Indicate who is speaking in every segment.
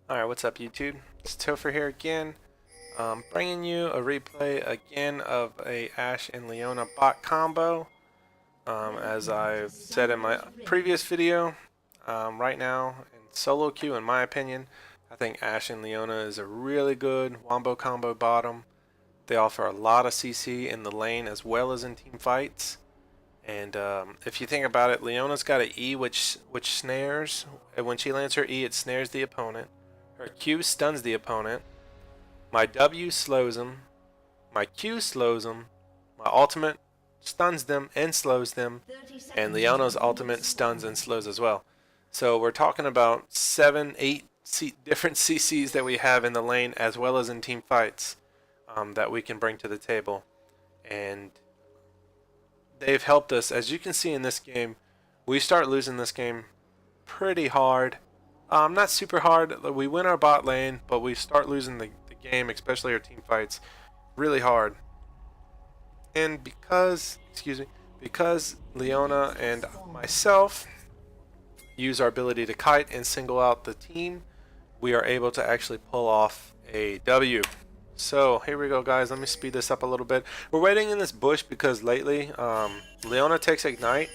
Speaker 1: Alright, what's up YouTube? It's Topher here again, bringing you a replay again of a Ashe and Leona bot combo. As I've said in my previous video, right now in solo queue, in my opinion, I think Ashe and Leona is a really good wombo combo bottom. They offer a lot of CC in the lane as well as in team fights. And if you think about it, Leona's got an E which snares. And when she lands her E, it snares the opponent. Her Q stuns the opponent. My W slows them. My Q slows them. My ultimate stuns them and slows them. And Leona's ultimate stuns and slows as well. So we're talking about 7, 8 different CCs that we have in the lane as well as in team fights that we can bring to the table. And they've helped us. As you can see in this game, we start losing this game pretty hard. Not super hard. We win our bot lane, but we start losing the game, especially our team fights, really hard. And because Leona and myself use our ability to kite and single out the team, we are able to actually pull off a W. So here we go, guys. Let me speed this up a little bit. We're waiting in this bush because lately Leona takes Ignite,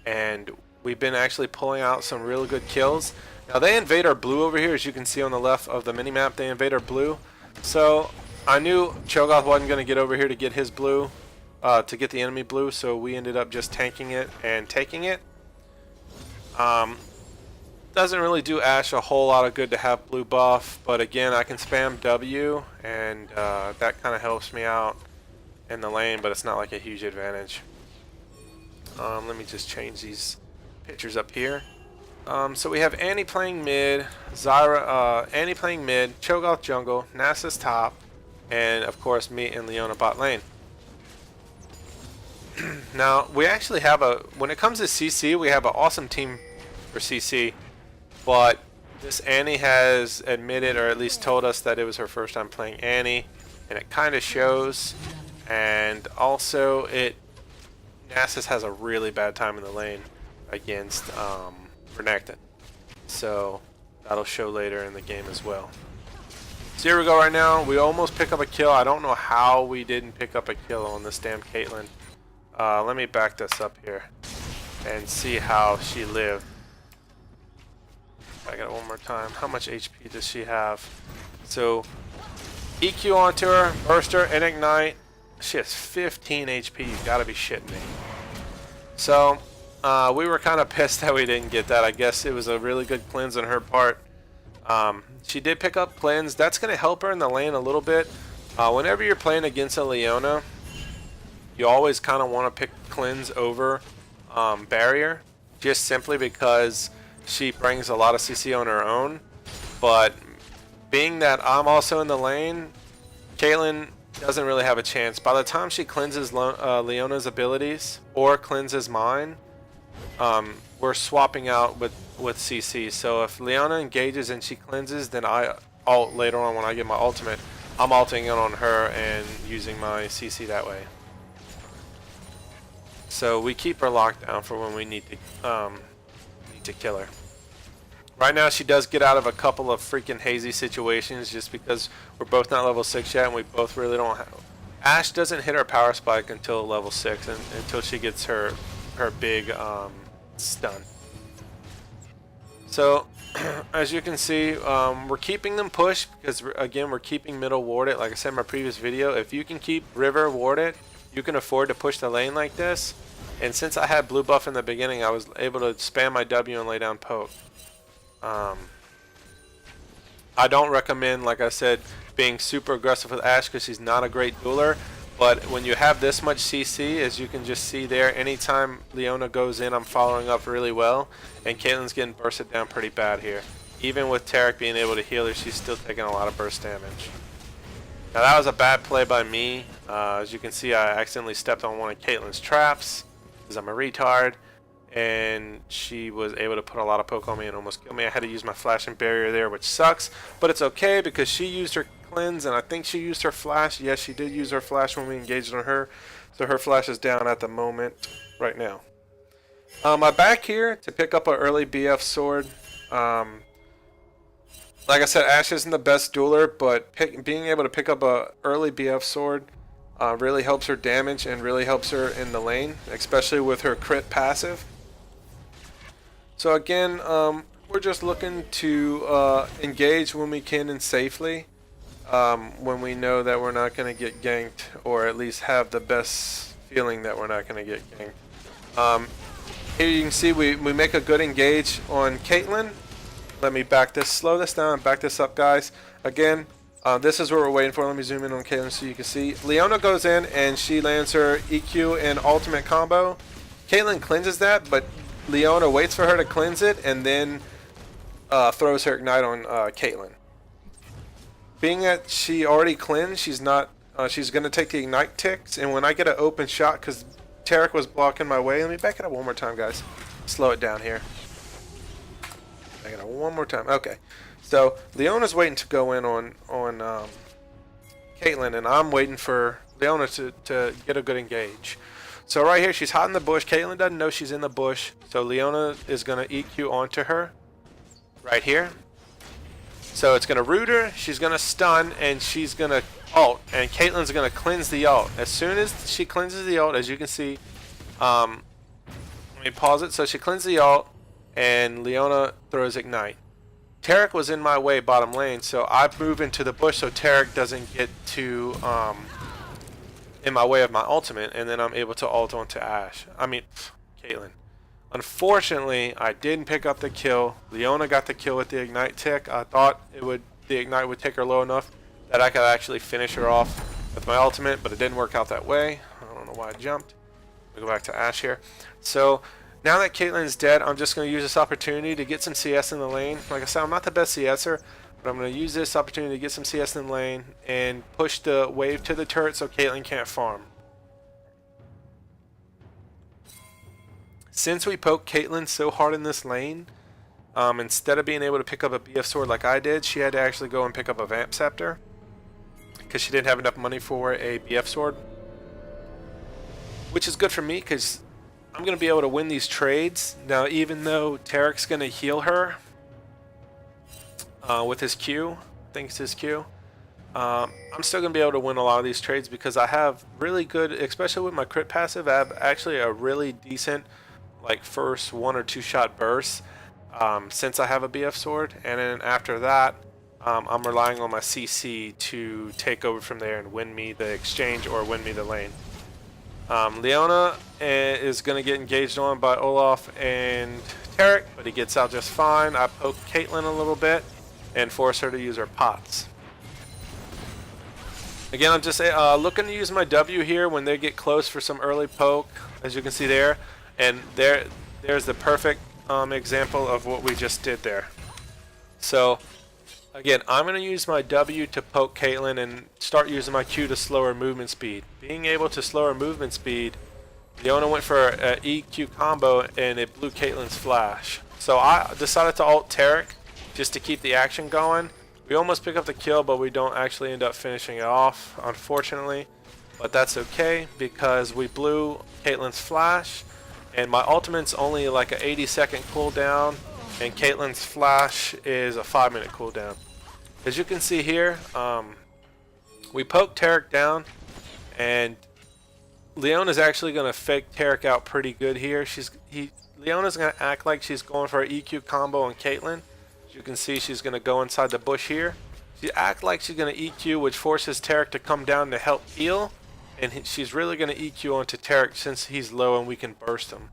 Speaker 1: and we've been actually pulling out some real good kills. Now they invade our blue over here, as you can see on the left of the minimap. They invade our blue. So I knew Cho'Gath wasn't going to get over here to get his blue, to get the enemy blue, so we ended up just tanking it and taking it. Doesn't really do Ashe a whole lot of good to have blue buff, but again, I can spam W, and that kind of helps me out in the lane, but it's not like a huge advantage. Let me just change these pictures up here. So we have Annie playing mid, Annie playing mid, Cho'Gath jungle, Nasus top, and of course me and Leona bot lane. Now we actually have when it comes to CC, we have an awesome team for CC, but this Annie has admitted, or at least told us, that it was her first time playing Annie, and it kind of shows. And also, Nasus has a really bad time in the lane against Renekton, so that'll show later in the game as well. So here we go. Right now we almost pick up a kill. I don't know how we didn't pick up a kill on this damn Caitlyn. Let me back this up here and see how she lived. I got it one more time. How much HP does she have? So EQ onto her, burst her, and ignite. She has 15 HP. You gotta be shitting me. So we were kind of pissed that we didn't get that. I guess it was a really good cleanse on her part. She did pick up cleanse. That's going to help her in the lane a little bit. Whenever you're playing against a Leona, you always kind of want to pick cleanse over barrier, just simply because she brings a lot of CC on her own. But being that I'm also in the lane, Caitlyn doesn't really have a chance. By the time she cleanses Leona's abilities or cleanses mine, we're swapping out with CC. So if Leona engages and she cleanses, then I ult later on when I get my ultimate. I'm ulting in on her and using my CC that way. So we keep her locked down for when we need to kill her. Right now she does get out of a couple of freaking hazy situations just because we're both not level 6 yet, and we both really don't have... Ashe doesn't hit her power spike until level 6, and until she gets her big stun. So as you can see, we're keeping them pushed because, again, we're keeping middle warded. Like I said in my previous video, if you can keep river warded, you can afford to push the lane like this. And since I had blue buff in the beginning, I was able to spam my W and lay down poke. I don't recommend, like I said, being super aggressive with Ashe because she's not a great dueler. But when you have this much CC, as you can just see there, anytime Leona goes in, I'm following up really well. And Caitlyn's getting bursted down pretty bad here. Even with Taric being able to heal her, she's still taking a lot of burst damage. Now that was a bad play by me. As you can see, I accidentally stepped on one of Caitlyn's traps because I'm a retard. And she was able to put a lot of poke on me and almost kill me. I had to use my flash and barrier there, which sucks. But it's okay because she used her cleanse, and I think she used her flash. Yes, she did use her flash when we engaged on her. So her flash is down at the moment right now. I'm back here to pick up an early BF sword. Like I said, Ashe isn't the best dueler, but being able to pick up a early BF sword really helps her damage and really helps her in the lane, especially with her crit passive. So again, we're just looking to engage when we can and safely, when we know that we're not going to get ganked, or at least have the best feeling that we're not going to get ganked. Here you can see we make a good engage on Caitlyn. Let me slow this down and back this up, guys. Again, this is what we're waiting for. Let me zoom in on Caitlyn so you can see. Leona goes in and she lands her EQ and ultimate combo. Caitlyn cleanses that, but Leona waits for her to cleanse it and then throws her ignite on Caitlyn. Being that she already cleansed, she's not. She's gonna take the ignite ticks, and when I get an open shot, because Tarek was blocking my way. Let me back it up one more time, guys. Slow it down here. Back it up one more time. Okay. So Leona's waiting to go in on Caitlyn, and I'm waiting for Leona to get a good engage. So right here, she's hot in the bush. Caitlyn doesn't know she's in the bush, so Leona is gonna EQ onto her. Right here. So it's gonna root her. She's gonna stun, and she's gonna ult, and Caitlyn's gonna cleanse the ult. As soon as she cleanses the ult, as you can see, let me pause it. So she cleanses the ult, and Leona throws ignite. Tarek was in my way bottom lane, so I move into the bush so Tarek doesn't get to in my way of my ultimate, and then I'm able to ult onto Caitlyn. Unfortunately, I didn't pick up the kill. Leona got the kill with the ignite tick. I thought the ignite would take her low enough that I could actually finish her off with my ultimate, but it didn't work out that way. I don't know why I jumped. We go back to Ashe here. So now that Caitlyn's dead, I'm just going to use this opportunity to get some CS in the lane. Like I said, I'm not the best CSer, but I'm going to use this opportunity to get some CS in the lane and push the wave to the turret so Caitlyn can't farm. Since we poked Caitlyn so hard in this lane, instead of being able to pick up a BF sword like I did, she had to actually go and pick up a Vamp Scepter because she didn't have enough money for a BF sword, which is good for me because I'm going to be able to win these trades. Now, even though Tarek's going to heal her with his Q, I think it's his Q, I'm still going to be able to win a lot of these trades because I have really good, especially with my crit passive, I have actually a really decent like first 1 or 2 shot bursts since I have a BF sword, and then after that I'm relying on my CC to take over from there and win me the exchange or win me the lane. Leona is going to get engaged on by Olaf and Tarek, but he gets out just fine. I poke Caitlyn a little bit and force her to use her pots. Again, I'm just looking to use my W here when they get close for some early poke, as you can see there. And there's the perfect example of what we just did there. So again, I'm going to use my W to poke Caitlyn and start using my Q to slow her movement speed. Being able to slow her movement speed, Leona went for an EQ combo and it blew Caitlyn's flash. So I decided to ult Tarek just to keep the action going. We almost pick up the kill, but we don't actually end up finishing it off, unfortunately. But that's okay because we blew Caitlyn's flash. And my ultimate's only like an 80-second cooldown, and Caitlyn's flash is a 5-minute cooldown. As you can see here, we poked Tarek down, and Leona's actually going to fake Tarek out pretty good here. Leona's going to act like she's going for an EQ combo on Caitlyn. As you can see, she's going to go inside the bush here. She acts like she's going to EQ, which forces Tarek to come down to help heal. And she's really going to EQ onto Tarek since he's low and we can burst him.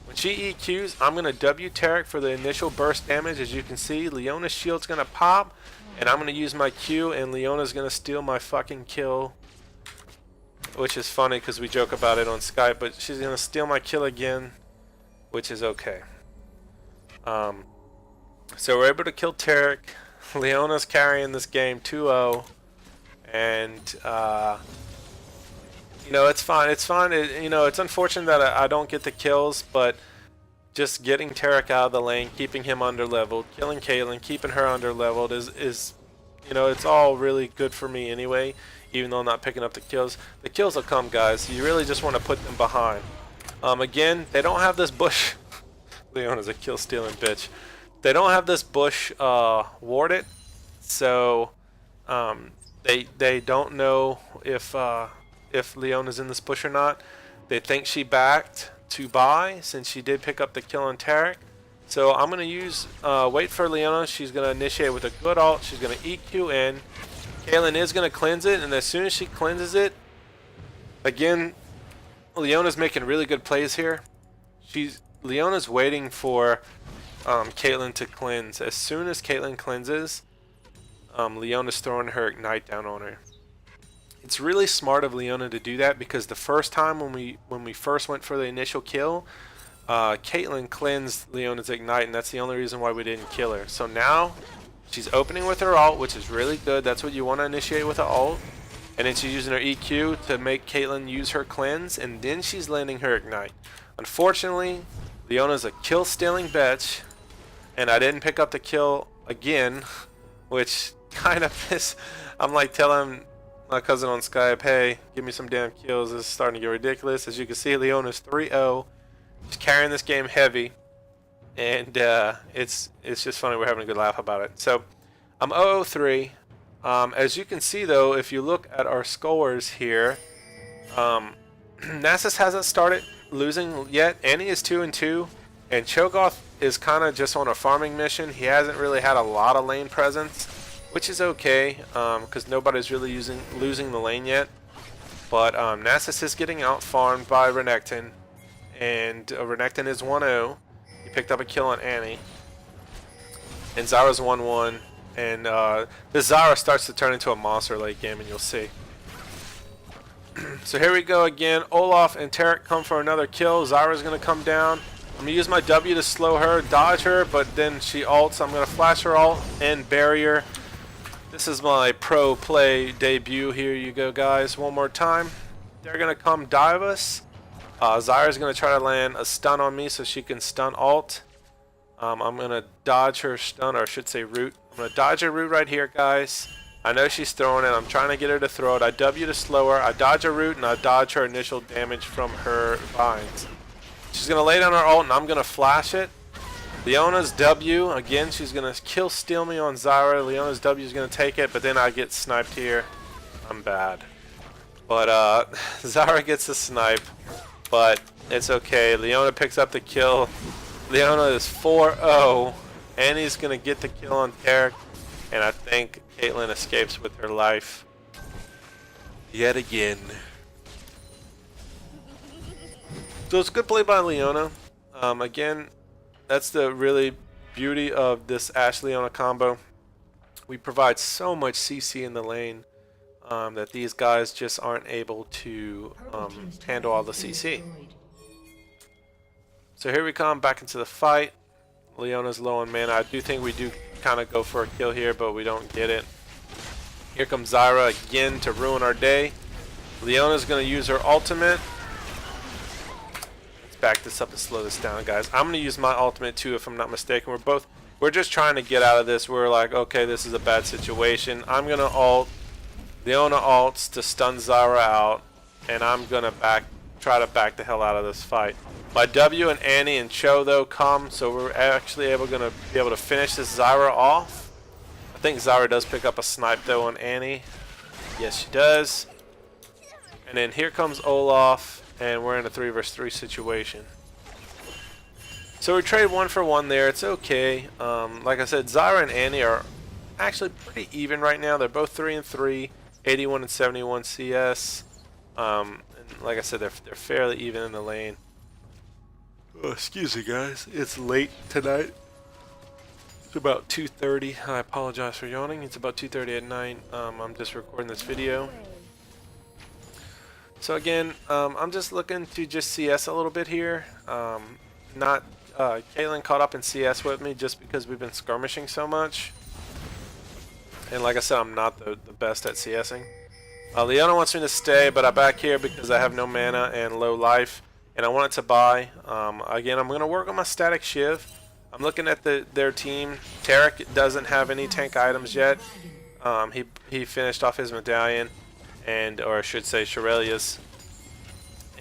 Speaker 1: When she EQs, I'm going to W Tarek for the initial burst damage. As you can see, Leona's shield's going to pop. And I'm going to use my Q, and Leona's going to steal my fucking kill. Which is funny because we joke about it on Skype. But she's going to steal my kill again, which is okay. So we're able to kill Tarek. Leona's carrying this game 2-0. And you know, it's fine. It's fine. You know, it's unfortunate that I don't get the kills, but just getting Tarek out of the lane, keeping him under leveled, killing Caitlyn, keeping her under leveled is, you know, it's all really good for me anyway. Even though I'm not picking up the kills will come, guys. You really just want to put them behind. Again, they don't have this bush. Leona's a kill stealing bitch. They don't have this bush warded, So they don't know if Leona's in this bush or not. They think she backed to buy since she did pick up the kill on Tarek. So I'm gonna use wait for Leona. She's gonna initiate with a good ult. She's gonna EQ in. Caitlyn is gonna cleanse it, and as soon as she cleanses it, again, Leona's making really good plays here. Leona's waiting for Caitlyn to cleanse. As soon as Caitlyn cleanses, Leona's throwing her ignite down on her. It's really smart of Leona to do that because the first time when we first went for the initial kill, Caitlyn cleansed Leona's ignite, and that's the only reason why we didn't kill her. So now she's opening with her ult, which is really good. That's what you want to initiate with an ult. And then she's using her EQ to make Caitlyn use her cleanse, and then she's landing her ignite. Unfortunately, Leona's a kill stealing bitch, and I didn't pick up the kill again, which kind of is. I'm like telling my cousin on Skype, hey, give me some damn kills. This is starting to get ridiculous. As you can see, Leona's 3-0. She's carrying this game heavy, and it's just funny. We're having a good laugh about it. So I'm 0-3. As you can see, though, if you look at our scores here, Nasus hasn't started losing yet. Annie is 2-2, and Cho'Gath is kind of just on a farming mission. He hasn't really had a lot of lane presence, which is okay, because nobody's really losing the lane yet. But Nasus is getting out farmed by Renekton, and Renekton is 1-0. He picked up a kill on Annie, and Zyra's 1-1. And this Zyra starts to turn into a monster late game, and you'll see. So here we go again. Olaf and Tarek come for another kill. Zyra's going to come down. I'm going to use my W to slow her, dodge her, but then she ults. I'm going to flash her ult and barrier. This is my pro play debut. Here you go, guys. One more time. They're going to come dive us. Zyra's going to try to land a stun on me so she can stun ult. I'm going to dodge her stun, or I should say root. I'm going to dodge her root right here, guys. I know she's throwing it. I'm trying to get her to throw it. I W to slow her. I dodge her root, and I dodge her initial damage from her vines. She's going to lay down her ult, and I'm going to flash it. Leona's W, again, she's going to kill steal me on Zyra. Leona's W is going to take it, but then I get sniped here. I'm bad. But Zyra gets the snipe, but it's okay. Leona picks up the kill. Leona is 4-0. Annie's going to get the kill on Tarek, and I think Caitlyn escapes with her life yet again. So it's good play by Leona. Again, that's the really beauty of this Ashe Leona combo. We provide so much CC in the lane that these guys just aren't able to handle all the CC. So here we come back into the fight. Leona's low on mana. I do think we do kind of go for a kill here, but we don't get it. Here comes Zyra again to ruin our day. Leona's going to use her ultimate. Let's back this up and slow this down, guys. I'm going to use my ultimate too, if I'm not mistaken. We're just trying to get out of this. We're like, okay, this is a bad situation. I'm going to ult. Leona ults to stun Zyra out, and I'm going to try to back the hell out of this fight. My W and Annie and Cho, though, come, so we're actually going to be able to finish this Zyra off. I think Zyra does pick up a snipe, though, on Annie. Yes, she does. And then here comes Olaf, and we're in a 3 versus 3 situation. So we trade 1 for 1 there. It's okay. Like I said, Zyra and Annie are actually pretty even right now. They're both 3-3, 81 and 71 CS. And like I said, they're fairly even in the lane. Oh, excuse me, guys. It's late tonight. It's about 2:30. I apologize for yawning. It's about 2:30 at night. I'm just recording this video. So again, I'm just looking to just CS a little bit here. Caitlyn caught up in CS with me just because we've been skirmishing so much. And like I said, I'm not the best at CSing. Leona wants me to stay, but I'm back here because I have no mana and low life. And I wanted to buy. Again, I'm going to work on my static shiv. I'm looking at their team. Tarek doesn't have any tank items yet. He finished off his medallion, or I should say Shirelia's.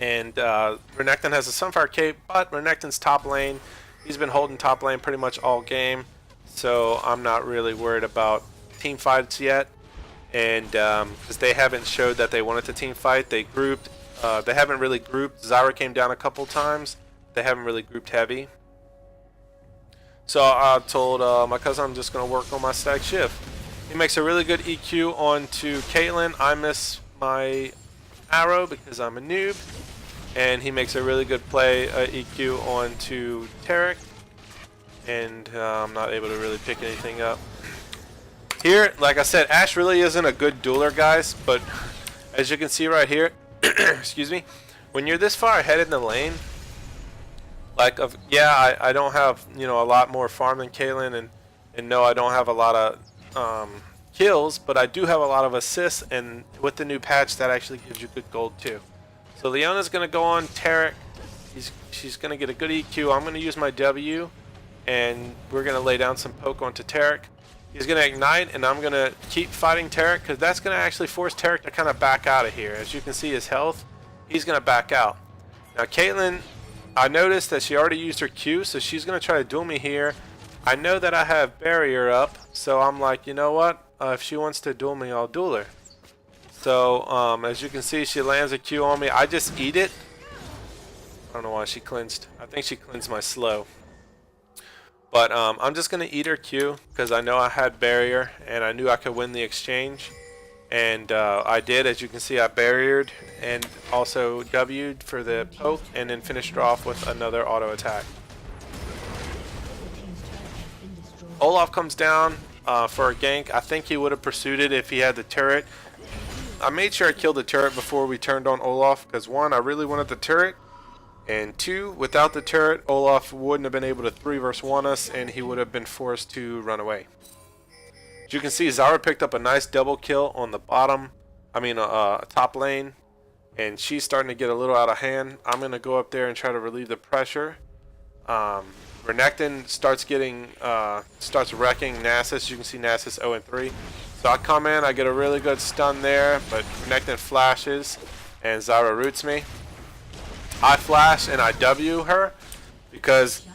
Speaker 1: And Renekton has a Sunfire Cape, but Renekton's top lane. He's been holding top lane pretty much all game, so I'm not really worried about team fights yet, and because they haven't showed that they wanted to team fight, they grouped. They haven't really grouped. Zyra came down a couple times. They haven't really grouped heavy. So I told my cousin I'm just going to work on my static shift. He makes a really good EQ onto Caitlyn. I miss my arrow because I'm a noob. And he makes a really good play EQ onto Tarek. And I'm not able to really pick anything up. Here, like I said, Ashe really isn't a good dueler, guys. But as you can see right here, excuse me, when you're this far ahead in the lane, like, I don't have, a lot more farm than Caitlyn, and no, I don't have a lot of kills, but I do have a lot of assists, and with the new patch, that actually gives you good gold too. So Leona's going to go on Tarek. She's going to get a good EQ. I'm going to use my W, and we're going to lay down some poke onto Tarek. He's going to ignite, and I'm going to keep fighting Tarek, because that's going to actually force Tarek to kind of back out of here. As you can see his health, he's going to back out. Now Caitlyn, I noticed that she already used her Q, so she's going to try to duel me here. I know that I have barrier up, so I'm like, you know what? If she wants to duel me, I'll duel her. So, as you can see, she lands a Q on me. I just eat it. I don't know why she cleansed. I think she cleansed my slow. But I'm just going to eat her Q, because I know I had barrier, and I knew I could win the exchange. And I did. As you can see, I barriered and also W'd for the poke, and then finished her off with another auto attack. Olaf comes down for a gank. I think he would have pursued it if he had the turret. I made sure I killed the turret before we turned on Olaf, because one, I really wanted the turret, and two, without the turret, Olaf wouldn't have been able to 3 vs 1 us, and he would have been forced to run away. As you can see, Zyra picked up a nice double kill on the top lane, and she's starting to get a little out of hand. I'm going to go up there and try to relieve the pressure. Renekton starts wrecking Nasus. You can see Nasus 0-3. So I come in, I get a really good stun there, but Renekton flashes, and Zyra roots me. I flash and I W her, because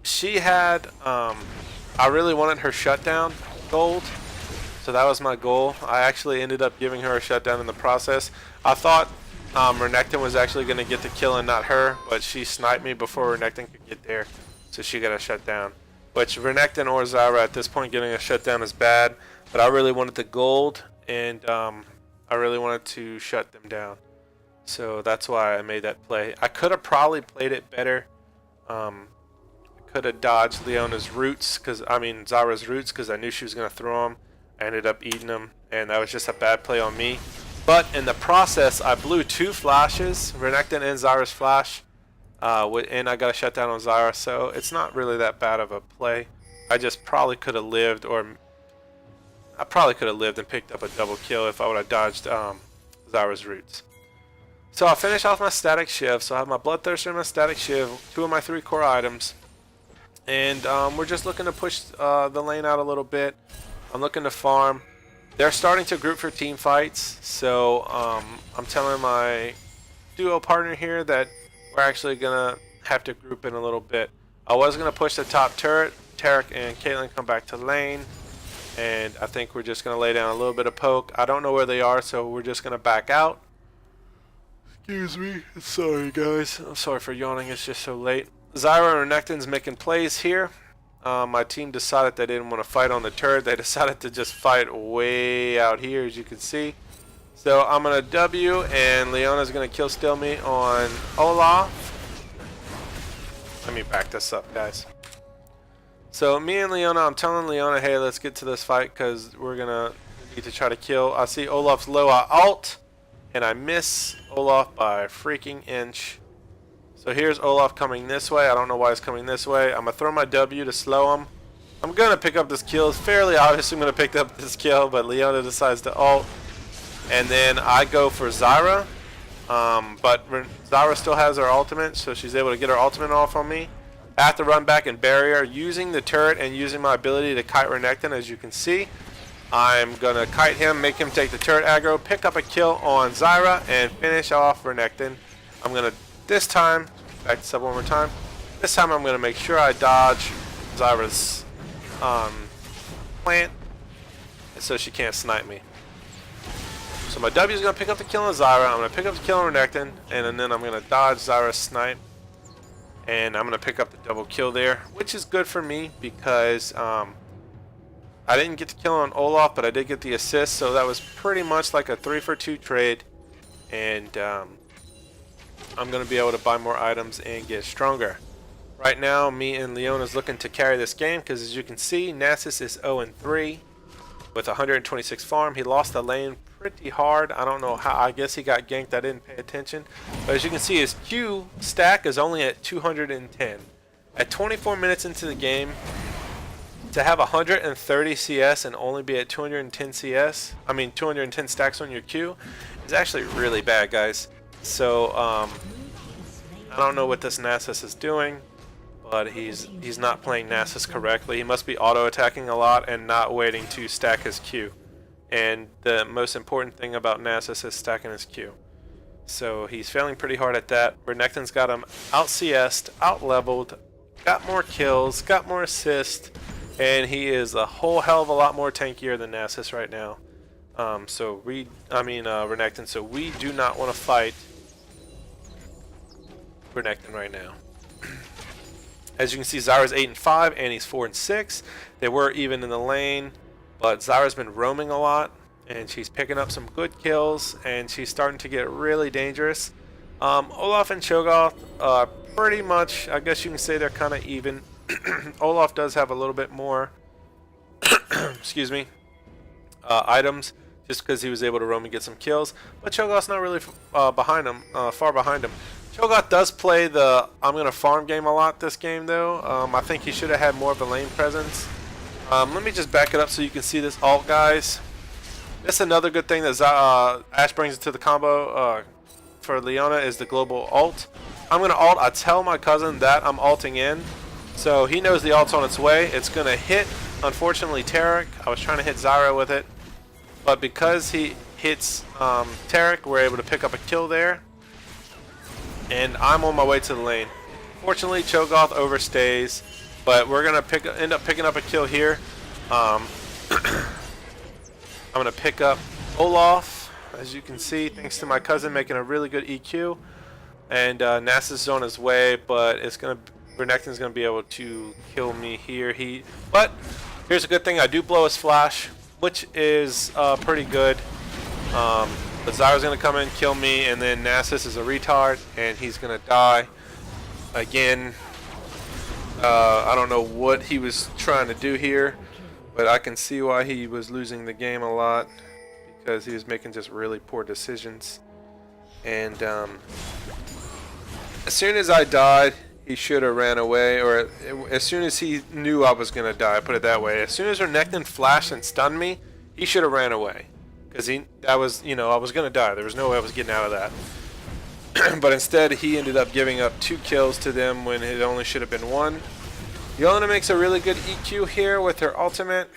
Speaker 1: she had, I really wanted her shutdown gold, so that was my goal. I actually ended up giving her a shutdown in the process. I thought Renekton was actually going to get the kill and not her, but she sniped me before Renekton could get there, so she got a shutdown. Which Renekton or Zyra at this point getting a shutdown is bad, but I really wanted the gold, and I really wanted to shut them down. So that's why I made that play. I could have probably played it better. I could have dodged Leona's roots, Zyra's roots, because I knew she was going to throw them. I ended up eating them, and that was just a bad play on me. But in the process, I blew 2 flashes, Renekton and Zyra's flash, and I got a shutdown on Zyra, so it's not really that bad of a play. I just probably could have lived, and picked up a double kill if I would have dodged Zyra's roots. So I'll finish off my static shiv. So I have my Bloodthirster and my static shiv, 2 of my 3 core items. And we're just looking to push the lane out a little bit. I'm looking to farm. They're starting to group for team fights. So I'm telling my duo partner here that we're actually going to have to group in a little bit. I was going to push the top turret. Tarek and Caitlyn come back to lane. And I think we're just going to lay down a little bit of poke. I don't know where they are, so we're just going to back out. Excuse me. Sorry, guys. I'm sorry for yawning. It's just so late. Zyra and Renekton's making plays here. My team decided they didn't want to fight on the turret. They decided to just fight way out here, as you can see. So I'm going to W, and Leona's going to kill steal me on Olaf. Let me back this up, guys. So me and Leona, I'm telling Leona, hey, let's get to this fight, because we're going to need to try to kill. I see Olaf's low. I ult, and I miss Olaf by a freaking inch. So here's Olaf coming this way. I don't know why he's coming this way. I'm going to throw my W to slow him. I'm going to pick up this kill. It's fairly obvious I'm going to pick up this kill, but Leona decides to ult. And then I go for Zyra. But Zyra still has her ultimate, so she's able to get her ultimate off on me. I have to run back and barrier using the turret and using my ability to kite Renekton, as you can see. I'm going to kite him, make him take the turret aggro, pick up a kill on Zyra, and finish off Renekton. I'm going to, this time, back this up one more time. This time I'm going to make sure I dodge Zyra's plant, so she can't snipe me. So my W is going to pick up the kill on Zyra. I'm going to pick up the kill on Renekton, and then I'm going to dodge Zyra's snipe. And I'm going to pick up the double kill there, which is good for me because I didn't get the kill on Olaf, but I did get the assist. So that was pretty much like a 3-for-2 trade. And I'm going to be able to buy more items and get stronger. Right now, me and Leona's looking to carry this game because, as you can see, Nasus is 0-3 with 126 farm. He lost the lane pretty hard. I don't know how. I guess he got ganked. I didn't pay attention. But as you can see, his Q stack is only at 210. At 24 minutes into the game, to have 130 CS and only be at 210 CS, I mean 210 stacks on your Q, is actually really bad, guys. So I don't know what this Nasus is doing, but he's not playing Nasus correctly. He must be auto-attacking a lot and not waiting to stack his Q. And the most important thing about Nasus is stacking his Q. So he's failing pretty hard at that. Renekton's got him out-CS'd, out-leveled, got more kills, got more assists, and he is a whole hell of a lot more tankier than Nasus right now. Renekton. So we do not want to fight Renekton right now. As you can see, Zyra's 8-5 and he's 4-6. They were even in the lane, but Zyra's been roaming a lot and she's picking up some good kills and she's starting to get really dangerous. Olaf and Cho'Gath, pretty much, I guess you can say they're kind of even. Olaf does have a little bit more excuse me, items just because he was able to roam and get some kills, but Cho'Gath's not really behind him, far behind him. Cho'Gath does play the I'm going to farm game a lot this game though. I think he should have had more of a lane presence. Let me just back it up so you can see this ult, guys. This is another good thing that Ashe brings into the combo for Leona is the global ult. I'm going to ult. I tell my cousin that I'm ulting in, so he knows the ult's on its way. It's going to hit, unfortunately, Taric. I was trying to hit Zyra with it, but because he hits Taric, we're able to pick up a kill there. And I'm on my way to the lane. Fortunately, Cho'Gath overstays, but we're gonna end up picking up a kill here. I'm gonna pick up Olaf, as you can see, thanks to my cousin making a really good EQ. And Nasus is on his way, but Renekton's gonna be able to kill me here. But here's a good thing: I do blow his flash, which is pretty good. But Zyra's going to come in, kill me, and then Nasus is a retard, and he's going to die. Again, I don't know what he was trying to do here, but I can see why he was losing the game a lot, because he was making just really poor decisions. And as soon as I died, he should have ran away, or as soon as he knew I was going to die, put it that way. As soon as Renekton flashed and stunned me, he should have ran away. Because I was going to die. There was no way I was getting out of that. But instead, he ended up giving up 2 kills to them when it only should have been 1. Leona makes a really good EQ here with her ultimate,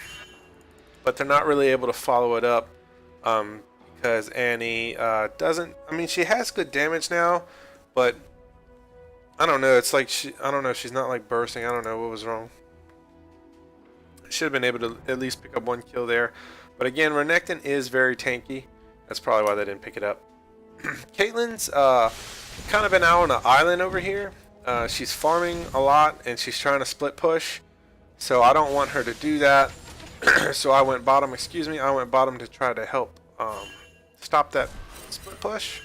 Speaker 1: but they're not really able to follow it up because Annie doesn't. I mean, she has good damage now, but I don't know. It's like I don't know. She's not like bursting. I don't know what was wrong. Should have been able to at least pick up 1 kill there. But again, Renekton is very tanky. That's probably why they didn't pick it up. Caitlyn's kind of been out on an island over here. She's farming a lot, and she's trying to split push. So I don't want her to do that. So I went bottom, I went bottom to try to help stop that split push.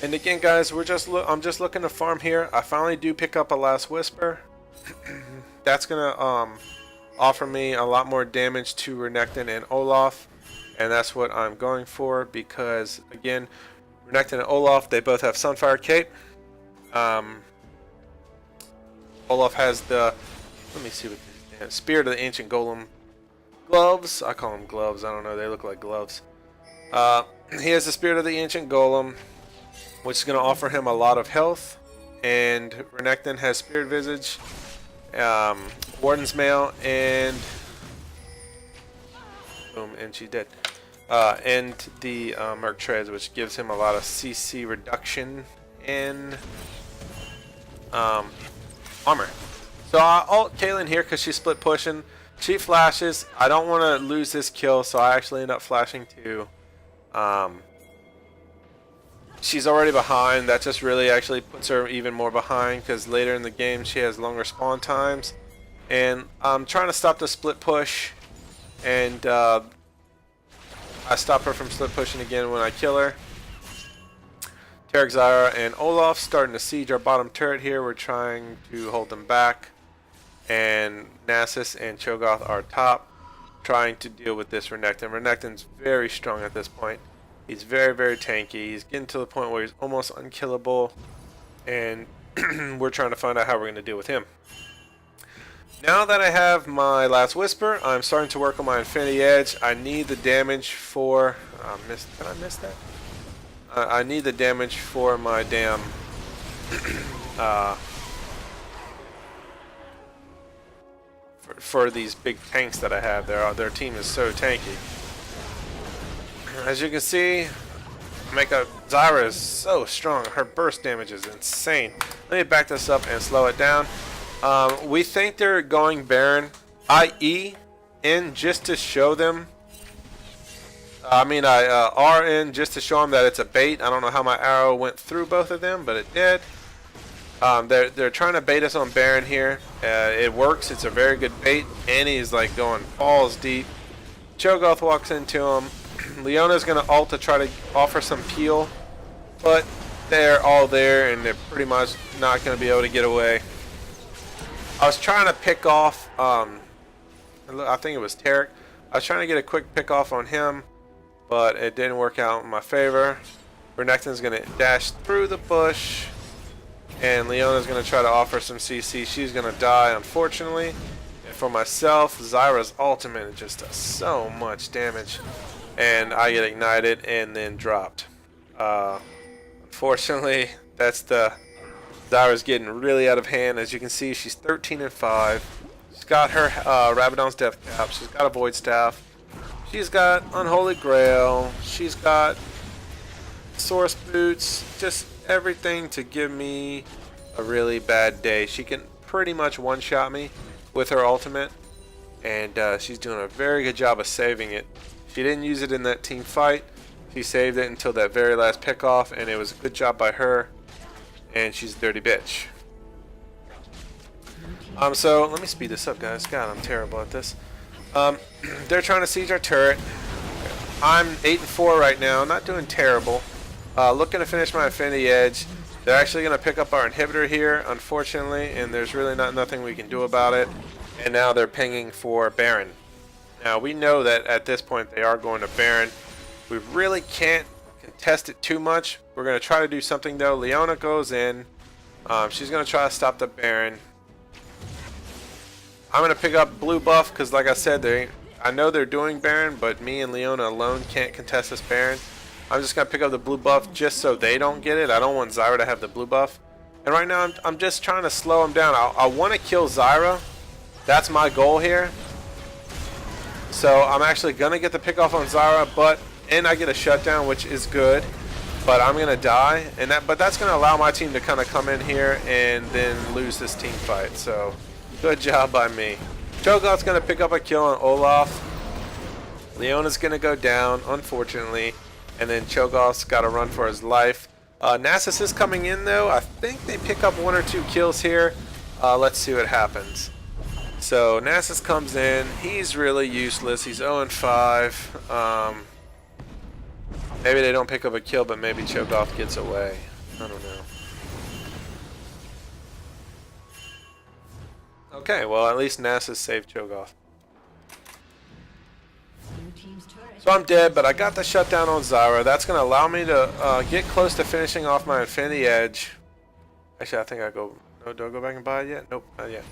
Speaker 1: And again, guys, I'm just looking to farm here. I finally do pick up a Last Whisper. That's going to offer me a lot more damage to Renekton and Olaf, and that's what I'm going for because, again, Renekton and Olaf, they both have Sunfire Cape. Olaf has the, let me see what these damn, Spirit of the Ancient Golem gloves. I call them gloves. I don't know. They look like gloves. He has the Spirit of the Ancient Golem, which is going to offer him a lot of health, and Renekton has Spirit Visage, Warden's Mail, and boom, and she's dead. And the Merc Treads, which gives him a lot of CC reduction and armor. So I ult Caitlyn here because she's split pushing. She flashes. I don't want to lose this kill, so I actually end up flashing too. She's already behind. That just really actually puts her even more behind because later in the game she has longer spawn times. And I'm trying to stop the split push, and I stop her from split pushing again when I kill her. Tarek, Zyra, and Olaf starting to siege our bottom turret here. We're trying to hold them back. And Nasus and Cho'Gath are top, trying to deal with this Renekton. Renekton's very strong at this point. He's very, very tanky. He's getting to the point where he's almost unkillable. And we're trying to find out how we're going to deal with him. Now that I have my last Whisper, I'm starting to work on my Infinity Edge. I need the damage for... did I miss that? I need the damage for my damn... for these big tanks that I have. Their team is so tanky. As you can see, Zyra is so strong. Her burst damage is insane. Let me back this up and slow it down. We think they're going Baron, i.e. in just to show them. R in just to show them that it's a bait. I don't know how my arrow went through both of them, but it did. They're trying to bait us on Baron here. It works. It's a very good bait, and he's like going balls deep. Cho'Gath walks into him. Leona's gonna ult to try to offer some peel, but they're all there, and they're pretty much not gonna be able to get away. I was trying to pick off. I think it was Tarek. I was trying to get a quick pick off on him, but it didn't work out in my favor. Renekton's gonna dash through the bush. And Leona's going to try to offer some CC. She's going to die, unfortunately. And for myself, Zyra's ultimate just does so much damage. And I get ignited and then dropped. Unfortunately, that's the... Zyra's getting really out of hand. As you can see, she's 13 and 5. She's got her Rabadon's Death Cap. She's got a Void Staff. She's got Unholy Grail. She's got Source Boots. Just... everything to give me a really bad day. She can pretty much one-shot me with her ultimate, and she's doing a very good job of saving it. She didn't use it in that team fight. She saved it until that very last pick-off, and it was a good job by her, and she's a dirty bitch. So let me speed this up, guys. God, I'm terrible at this. They're trying to siege our turret. I'm 8 and 4 right now, not doing terrible. Looking to finish my Infinity Edge. They're actually going to pick up our inhibitor here, unfortunately, and there's really nothing we can do about it. And now they're pinging for Baron. Now we know that at this point they are going to Baron. We really can't contest it too much. We're going to try to do something though. Leona goes in. She's going to try to stop the Baron. I'm going to pick up blue buff because, like I said, I know they're doing Baron, but me and Leona alone can't contest this Baron. I'm just going to pick up the blue buff just so they don't get it. I don't want Zyra to have the blue buff. And right now I'm just trying to slow them down. I want to kill Zyra. That's my goal here. So I'm actually going to get the pick off on Zyra, and I get a shutdown, which is good. But I'm going to die. But that's going to allow my team to kind of come in here and then lose this team fight. So good job by me. Cho'Gath's going to pick up a kill on Olaf. Leona's going to go down, unfortunately. And then Cho'Gath's got to run for his life. Nasus is coming in though. I think they pick up 1 or 2 kills here. Let's see what happens. So Nasus comes in. He's really useless. He's 0 and 5. Maybe they don't pick up a kill, but maybe Cho'Gath gets away. I don't know. Okay, well at least Nasus saved Cho'Gath. So I'm dead, but I got the shutdown on Zyra. That's going to allow me to get close to finishing off my Infinity Edge. Actually, I think I go... No, do I go back and buy it yet? Nope, not yet.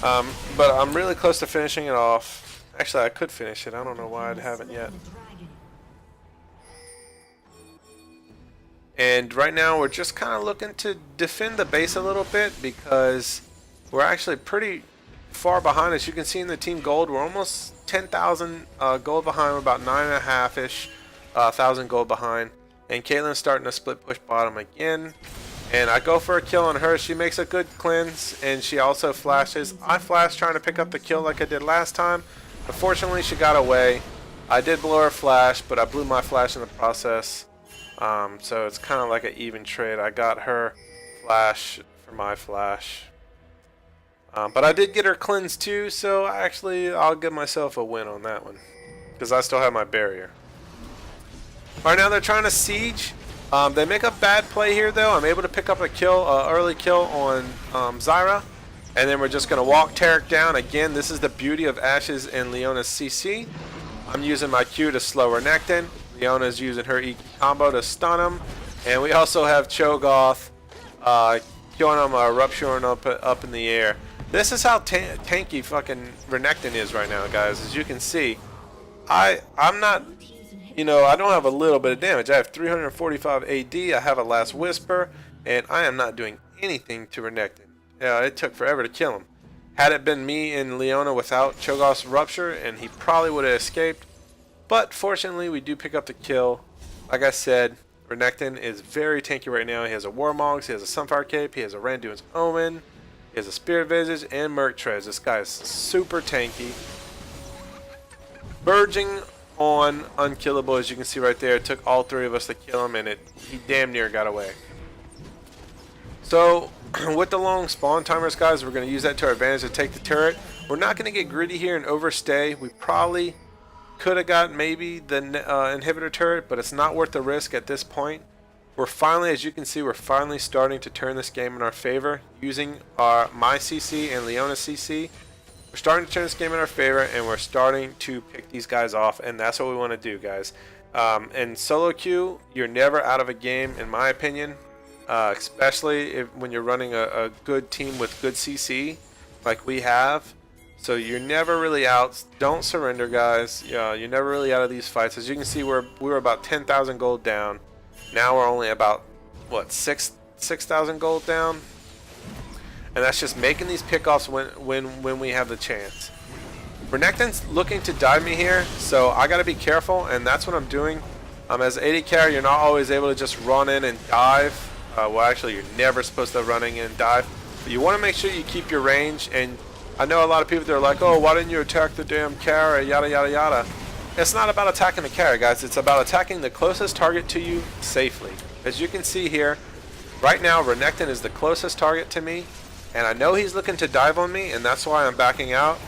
Speaker 1: But I'm really close to finishing it off. Actually, I could finish it. I don't know why I haven't yet. And right now, we're just kind of looking to defend the base a little bit because we're actually pretty far behind. As you can see in the team gold, we're almost 10,000 gold behind. We're about 9.5-ish thousand gold behind. And Caitlyn's starting to split push bottom again. And I go for a kill on her. She makes a good cleanse, and she also flashes. I flash trying to pick up the kill like I did last time. Unfortunately, she got away. I did blow her flash, but I blew my flash in the process. So it's kind of like an even trade. I got her flash for my flash. But I did get her cleanse too, so actually I'll give myself a win on that one. Because I still have my barrier. Alright, now they're trying to siege. They make a bad play here though. I'm able to pick up a kill, early kill on Zyra. And then we're just going to walk Taric down. Again, this is the beauty of Ashe's and Leona's CC. I'm using my Q to slow Renekton. Leona's using her E combo to stun him. And we also have Cho'Gath killing him, rupturing up in the air. This is how tanky fucking Renekton is right now, guys. As you can see, I'm not, you know, I don't have a little bit of damage. I have 345 AD, I have a Last Whisper, and I am not doing anything to Renekton. It took forever to kill him. Had it been me and Leona without Cho'Gath's Rupture, and he probably would have escaped. But fortunately, we do pick up the kill. Like I said, Renekton is very tanky right now. He has a Warmogs, he has a Sunfire Cape, he has a Randuin's Omen, he has a Spirit Visage, and Merc Treads. This guy is super tanky. Verging on unkillable, as you can see right there. It took all three of us to kill him, and he damn near got away. So, with the long spawn timers, guys, we're going to use that to our advantage to take the turret. We're not going to get greedy here and overstay. We probably could have got maybe the inhibitor turret, but it's not worth the risk at this point. We're finally, as you can see, we're finally starting to turn this game in our favor using my CC and Leona's CC. We're starting to turn this game in our favor, and we're starting to pick these guys off, and that's what we want to do, guys. In solo queue, you're never out of a game, in my opinion. Especially when you're running a good team with good CC like we have. So you're never really out. Don't surrender, guys. You're never really out of these fights. As you can see, we were about 10,000 gold down. Now we're only about, what, 6,000 gold down? And that's just making these pickoffs when we have the chance. Renekton's looking to dive me here, so I gotta be careful, and that's what I'm doing. As AD carry, you're not always able to just run in and dive. Well, actually, you're never supposed to run in and dive. But you want to make sure you keep your range. And I know a lot of people that are like, oh, why didn't you attack the damn carry, yada, yada, yada. It's not about attacking the carry, guys. It's about attacking the closest target to you safely. As you can see here, right now, Renekton is the closest target to me. And I know he's looking to dive on me, and that's why I'm backing out.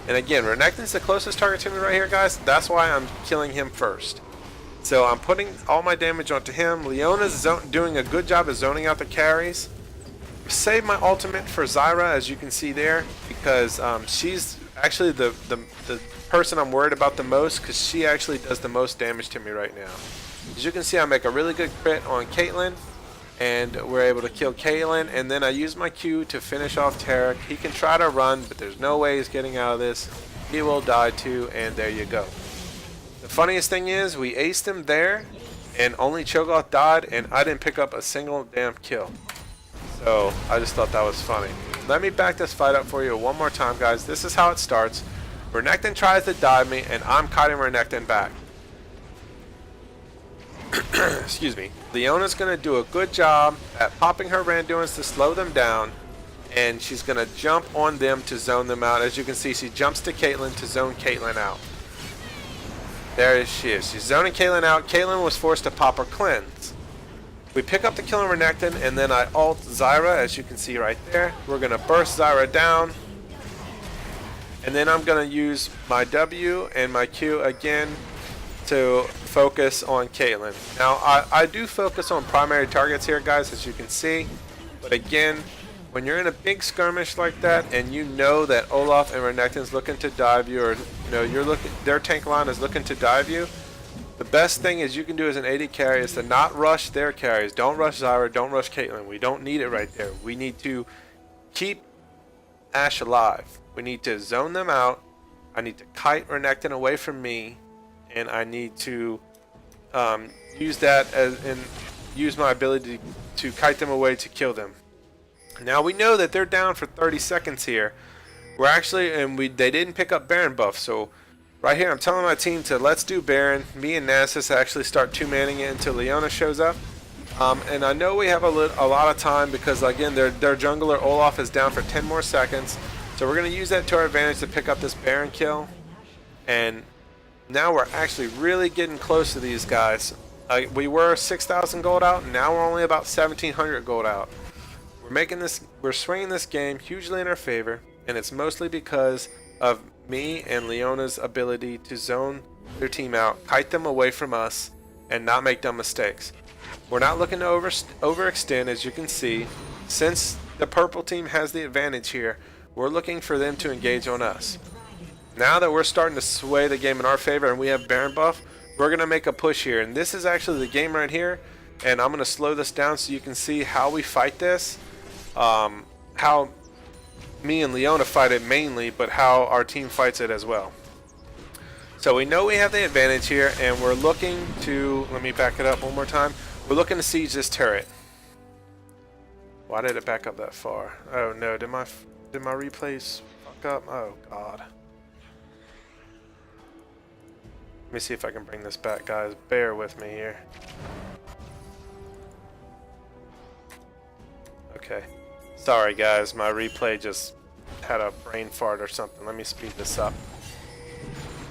Speaker 1: And again, Renekton's the closest target to me right here, guys. That's why I'm killing him first. So I'm putting all my damage onto him. Leona's doing a good job of zoning out the carries. Save my ultimate for Zyra, as you can see there, because she's actually the person I'm worried about the most, because she actually does the most damage to me right now. As you can see, I make a really good crit on Caitlyn, and we're able to kill Caitlyn, and then I use my Q to finish off Taric. He can try to run, but there's no way he's getting out of this. He will die too, and there you go. The funniest thing is, we aced him there, and only Cho'Gath died, and I didn't pick up a single damn kill. So, I just thought that was funny. Let me back this fight up for you one more time, guys. This is how it starts. Renekton tries to dive me, and I'm kiting Renekton back. Excuse me. Leona's going to do a good job at popping her Randuins to slow them down, and she's going to jump on them to zone them out. As you can see, she jumps to Caitlyn to zone Caitlyn out. There she is. She's zoning Caitlyn out. Caitlyn was forced to pop her cleanse. We pick up the kill on Renekton, and then I ult Zyra, as you can see right there. We're going to burst Zyra down. And then I'm going to use my W and my Q again to focus on Caitlyn. Now, I do focus on primary targets here, guys, as you can see. But again, when you're in a big skirmish like that, and you know that Olaf and Renekton's looking to dive you, or you know their tank line is looking to dive you, the best thing is you can do as an AD carry is to not rush their carries. Don't rush Zyra, don't rush Caitlyn. We don't need it right there. We need to keep Ashe alive. We need to zone them out. I need to kite Renekton away from me, and I need to use that use my ability to kite them away to kill them. Now we know that they're down for 30 seconds here. We're actually, they didn't pick up Baron buff, so right here I'm telling my team to let's do Baron. Me and Nasus actually start two-manning it until Leona shows up. And I know we have a lot of time because, again, their jungler Olaf is down for 10 more seconds. So we're going to use that to our advantage to pick up this Baron kill. And now we're actually really getting close to these guys. We were 6,000 gold out, and now we're only about 1,700 gold out. We're swinging this game hugely in our favor, and it's mostly because of me and Leona's ability to zone their team out, kite them away from us, and not make dumb mistakes. We're not looking to overextend, as you can see. Since the purple team has the advantage here, we're looking for them to engage on us. Now that we're starting to sway the game in our favor and we have Baron buff, we're going to make a push here. And this is actually the game right here. And I'm going to slow this down so you can see how we fight this. How me and Leona fight it mainly, but how our team fights it as well. So we know we have the advantage here, and we're looking to, let me back it up one more time. We're looking to siege this turret. Why did it back up that far? Oh no, did my replays fuck up? Oh god. Let me see if I can bring this back, guys. Bear with me here. Okay. Sorry guys, my replay just had a brain fart or something. Let me speed this up.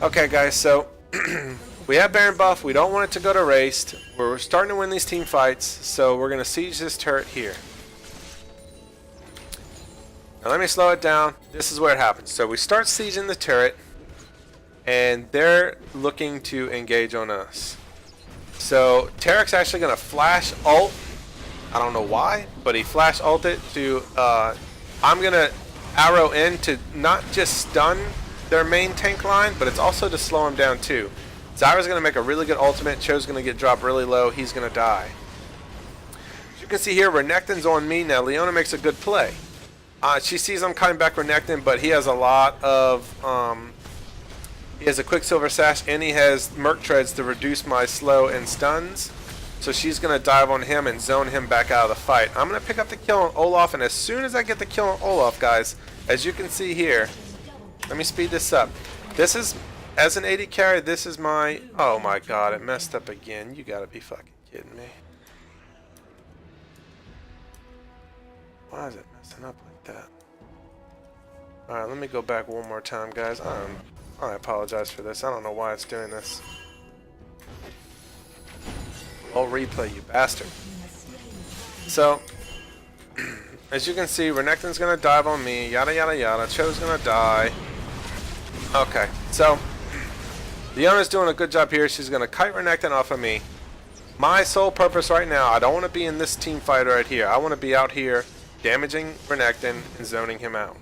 Speaker 1: Okay guys, so we have Baron buff. We don't want it to go to raced. We're starting to win these team fights, so we're going to siege this turret here. Now let me slow it down. This is where it happens. So we start sieging the turret, and they're looking to engage on us. So Tarek's actually going to flash ult. I don't know why, but he flash ulted to, I'm going to arrow in to not just stun their main tank line, but it's also to slow him down too. Zyra's going to make a really good ultimate. Cho's going to get dropped really low. He's going to die. As you can see here, Renekton's on me. Now Leona makes a good play. She sees I'm coming back Renekton, but he has a lot of, he has a Quicksilver Sash, and he has Merc Treads to reduce my slow and stuns. So she's going to dive on him and zone him back out of the fight. I'm going to pick up the kill on Olaf, and as soon as I get the kill on Olaf, guys, as you can see here, let me speed this up. This is, as an AD carry, this is my, oh my god, it messed up again. You gotta be fucking kidding me. Why is it messing up like that? Alright, let me go back one more time, guys. I apologize for this. I don't know why it's doing this. Oh, replay, you bastard. So, as you can see, Renekton's gonna dive on me, yada yada yada. Cho's gonna die. Okay, so Leona's doing a good job here. She's gonna kite Renekton off of me. My sole purpose right now, I don't want to be in this team fight right here. I want to be out here damaging Renekton and zoning him out.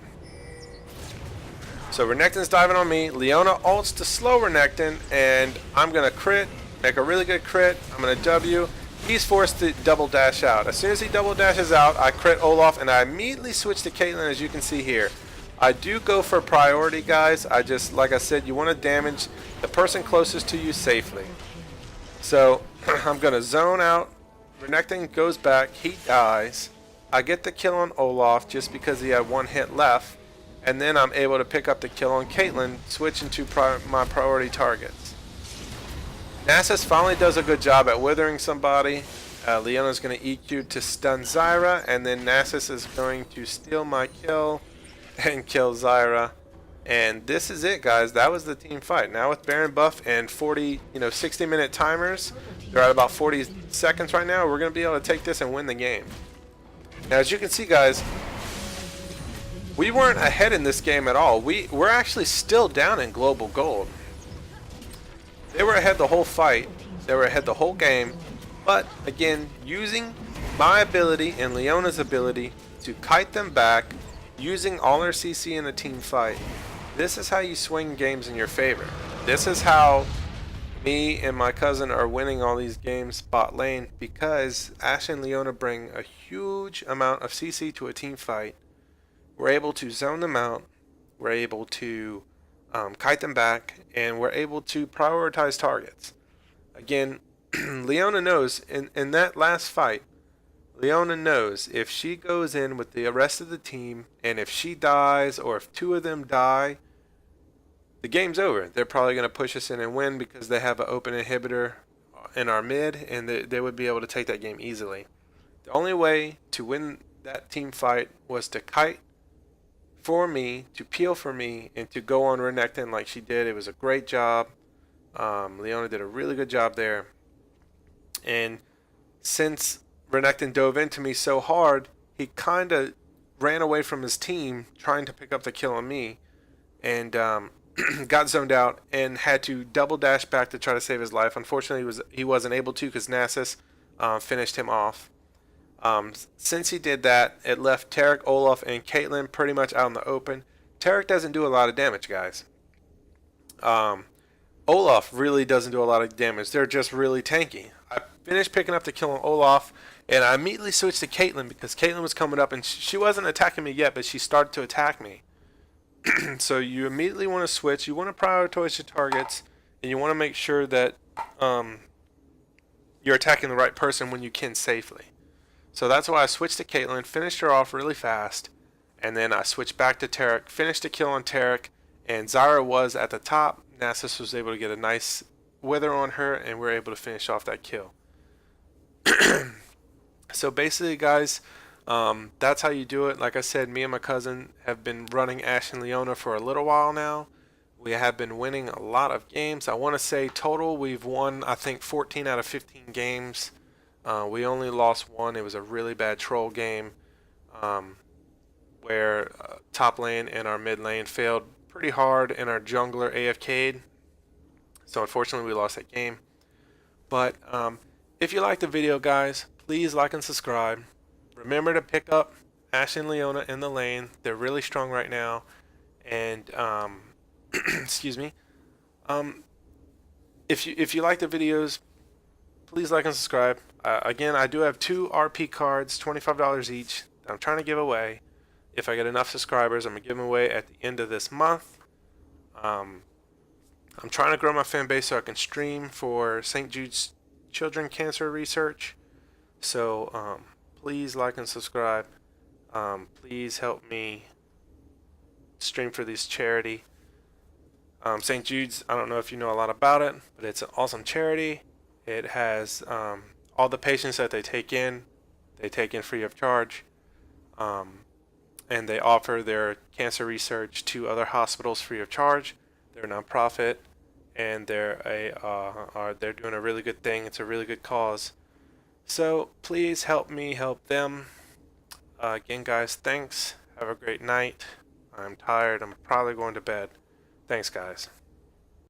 Speaker 1: So Renekton's diving on me. Leona ults to slow Renekton, and I'm gonna crit, make a really good crit. I'm gonna W. He's forced to double dash out. As soon as he double dashes out, I crit Olaf, and I immediately switch to Caitlyn, as you can see here. I do go for priority, guys. I just, like I said, you want to damage the person closest to you safely. So I'm going to zone out. Renekton goes back. He dies. I get the kill on Olaf just because he had one hit left. And then I'm able to pick up the kill on Caitlyn, switching to my priority targets. Nasus finally does a good job at withering somebody. Leona's going to EQ to stun Zyra, and then Nasus is going to steal my kill and kill Zyra. And this is it, guys. That was the team fight. Now with Baron buff and 60-minute timers, they're at about 40 seconds right now. We're going to be able to take this and win the game. Now, as you can see, guys, we weren't ahead in this game at all. We're actually still down in global gold. They were ahead the whole fight. They were ahead the whole game. But, again, using my ability and Leona's ability to kite them back, using all our CC in a team fight, this is how you swing games in your favor. This is how me and my cousin are winning all these games bot lane, because Ashe and Leona bring a huge amount of CC to a team fight. We're able to zone them out. We're able to kite them back, and we're able to prioritize targets. Again, Leona knows in that last fight, Leona knows if she goes in with the rest of the team, and if she dies or if two of them die, the game's over. They're probably going to push us in and win because they have an open inhibitor in our mid, and they would be able to take that game easily. The only way to win that team fight was to kite for me, to peel for me, and to go on Renekton like she did. It was a great job. Leona did a really good job there. And since Renekton dove into me so hard, he kind of ran away from his team trying to pick up the kill on me, and got zoned out and had to double dash back to try to save his life. Unfortunately, he wasn't able to because Nasus finished him off. Since he did that, it left Taric, Olaf, and Caitlyn pretty much out in the open. Taric doesn't do a lot of damage, guys. Olaf really doesn't do a lot of damage. They're just really tanky. I finished picking up the kill on Olaf, and I immediately switched to Caitlyn because Caitlyn was coming up, and she wasn't attacking me yet, but she started to attack me. So you immediately want to switch. You want to prioritize your targets, and you want to make sure that you're attacking the right person when you can safely. So that's why I switched to Caitlyn, finished her off really fast, and then I switched back to Taric, finished a kill on Taric, and Zyra was at the top. Nasus was able to get a nice wither on her, and we were able to finish off that kill. So basically, guys, that's how you do it. Like I said, me and my cousin have been running Ashe and Leona for a little while now. We have been winning a lot of games. I want to say total we've won, I think, 14 out of 15 games. We only lost one. It was a really bad troll game where top lane and our mid lane failed pretty hard, and our jungler AFK'd. So unfortunately, we lost that game. But if you like the video, guys, please like and subscribe. Remember to pick up Ashe and Leona in the lane. They're really strong right now. And excuse me. If you like the videos, please like and subscribe. Again, I do have 2 RP cards, $25 each, that I'm trying to give away. If I get enough subscribers, I'm going to give them away at the end of this month. I'm trying to grow my fan base so I can stream for St. Jude's Children Cancer Research. So please like and subscribe. Please help me stream for this charity. St. Jude's, I don't know if you know a lot about it, but it's an awesome charity. It has all the patients that they take in free of charge. And they offer their cancer research to other hospitals free of charge. They're a nonprofit, and they're doing a really good thing. It's a really good cause. So please help me help them. Again, guys, thanks. Have a great night. I'm tired. I'm probably going to bed. Thanks, guys.